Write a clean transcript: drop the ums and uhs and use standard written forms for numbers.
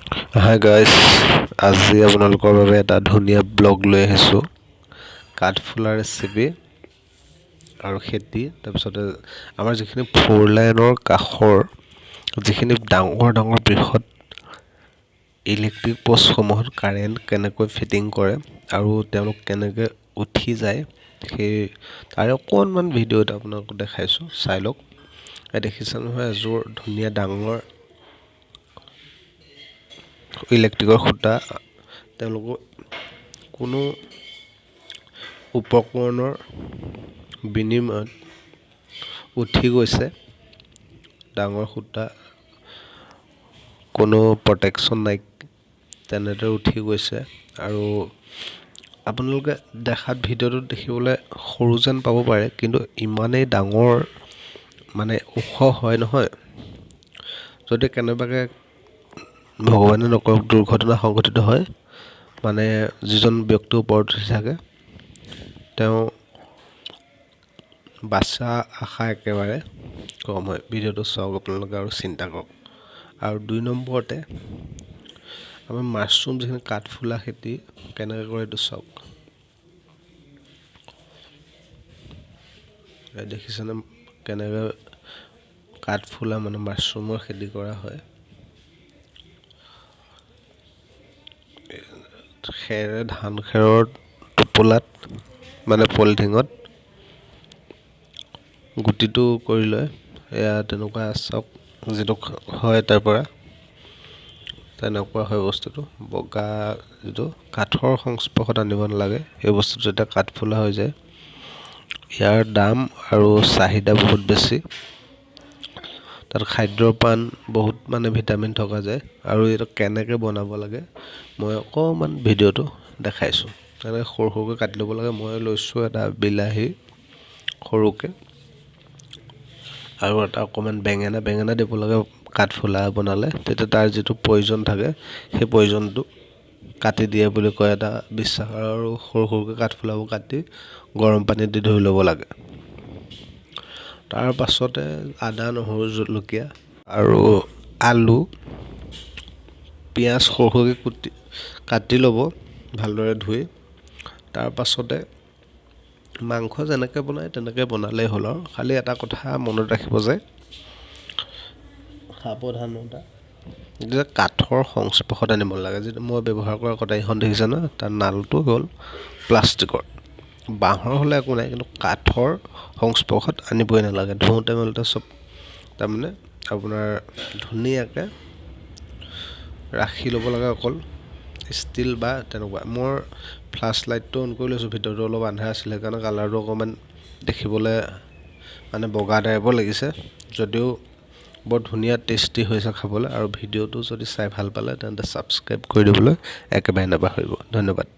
Hi guys, আজি আপোনালোকৰ বাবে এটা ধুনীয়া ব্লগ লৈ আহিছোঁ কাঠফুলাৰ ৰেচিপি আৰু খেতি তাৰপিছতে আমাৰ যিখিনি ফ'ৰলাইনৰ কাষৰ যিখিনি ডাঙৰ ডাঙৰ বৃহৎ ইলেক্ট্ৰিক পোষ্টসমূহত কাৰেণ্ট কেনেকৈ ফিটিং কৰে আৰু তেওঁলোক কেনেকৈ উঠি যায় সেই তাৰে অকণমান ভিডিঅ' এটা আপোনালোকক দেখাইছোঁ চাই লওক। দেখিছে নহয় এযোৰ ধুনীয়া ডাঙৰ ইলেক্ট্ৰিকৰ খুঁটা তেওঁলোকৰ কোনো উপকৰণৰ বিনিময়ত উঠি গৈছে। ডাঙৰ খুঁটা কোনো প্ৰটেকশ্যন নাই তেনেদৰে উঠি গৈছে আৰু আপোনালোকে দেখাত ভিডিঅ'টোত দেখিবলৈ সৰু যেন পাব পাৰে, কিন্তু ইমানেই ডাঙৰ মানে ওখ হয় নহয়। যদি কেনেবাকৈ ভগৱানে নকৰক দুৰ্ঘটনা সংঘটিত হয়, মানে যিজন ব্যক্তি ওপৰত উঠি থাকে তেওঁ বাচা আশা একেবাৰে কম হয়। ভিডিঅ'টো চাওক আপোনালোকে আৰু চিন্তা কৰক। আৰু 2 নম্বৰতে আমাৰ মাছৰুম যিখিনি কাঠফুলা খেতি কেনেকৈ কৰে এইটো চাওক। দেখিছেনে কেনেকৈ কাঠফুলা মানে মাছৰুমৰ খেতি কৰা হয়। খেৰে ধান খেৰৰ টোপোলাত মানে পলিথিঙত গুটিটো কৰি লয়। এয়া তেনেকুৱা চাওক, যিটো হয় তাৰ পৰা তেনেকুৱা হয় বস্তুটো। বগা যিটো কাঠৰ সংস্পৰ্শত আনিব নালাগে, এই বস্তুটো যেতিয়া কাঠফুলা হৈ যায় ইয়াৰ দাম আৰু চাহিদা বহুত বেছি। তাত খাদ্যৰ পান বহুত মানে ভিটামিন থকা যায়। আৰু এইটো কেনেকৈ বনাব লাগে মই অকণমান ভিডিঅ'টো দেখাইছোঁ। তেনেকৈ সৰু সৰুকৈ কাটি ল'ব লাগে। মই লৈছোঁ এটা বিলাহী সৰুকৈ আৰু এটা অকণমান বেঙেনা দিব লাগে কাঠফুলা বনালে, তেতিয়া তাৰ যিটো প্ৰয়োজন থাকে সেই প্ৰয়োজনটো কাটি দিয়ে বুলি কয় এটা বিশ্বাস। আৰু সৰু সৰুকৈ কাঠফুলাবোৰ কাটি গৰম পানীত দি ধুই ল'ব লাগে। তাৰ পাছতে আদা নহৰু জলকীয়া আৰু আলু পিঁয়াজ সৰু সৰুকৈ কাটি ল'ব ভালদৰে ধুই। তাৰ পাছতে মাংস যেনেকৈ বনায় তেনেকৈ বনালেই হ'ল। আৰু খালি এটা কথা মনত ৰাখিব যে সাৱধানতা যে কাঠৰ সংস্পৰ্শত আনিব নালাগে। যিটো মই ব্যৱহাৰ কৰা কটাৰীখন দেখিছে ন, তাৰ নালটো হ'ল প্লাষ্টিকৰ। বাঁহৰ হ'লে একো নাই, কিন্তু কাঠৰ সংস্পৰ্শত আনিবই নালাগে। ধুওঁতে মেলোতে চব তাৰমানে আপোনাৰ ধুনীয়াকৈ ৰাখি ল'ব লাগে, অকল ষ্টিল বা তেনেকুৱা। মোৰ ফ্লাছ লাইটটো অন কৰি লৈছোঁ, ভিতৰটো অলপ আন্ধাৰ আছিলে সেইকাৰণে কালাৰটো অকণমান দেখিবলৈ মানে বগা টাইপৰ লাগিছে, যদিও বৰ ধুনীয়া টেষ্টি হৈছে খাবলৈ। আৰু ভিডিঅ'টো যদি চাই ভাল পালে তেন্তে ছাবস্ক্ৰাইব কৰি দিবলৈ একেবাৰে নাপাহৰিব। ধন্যবাদ।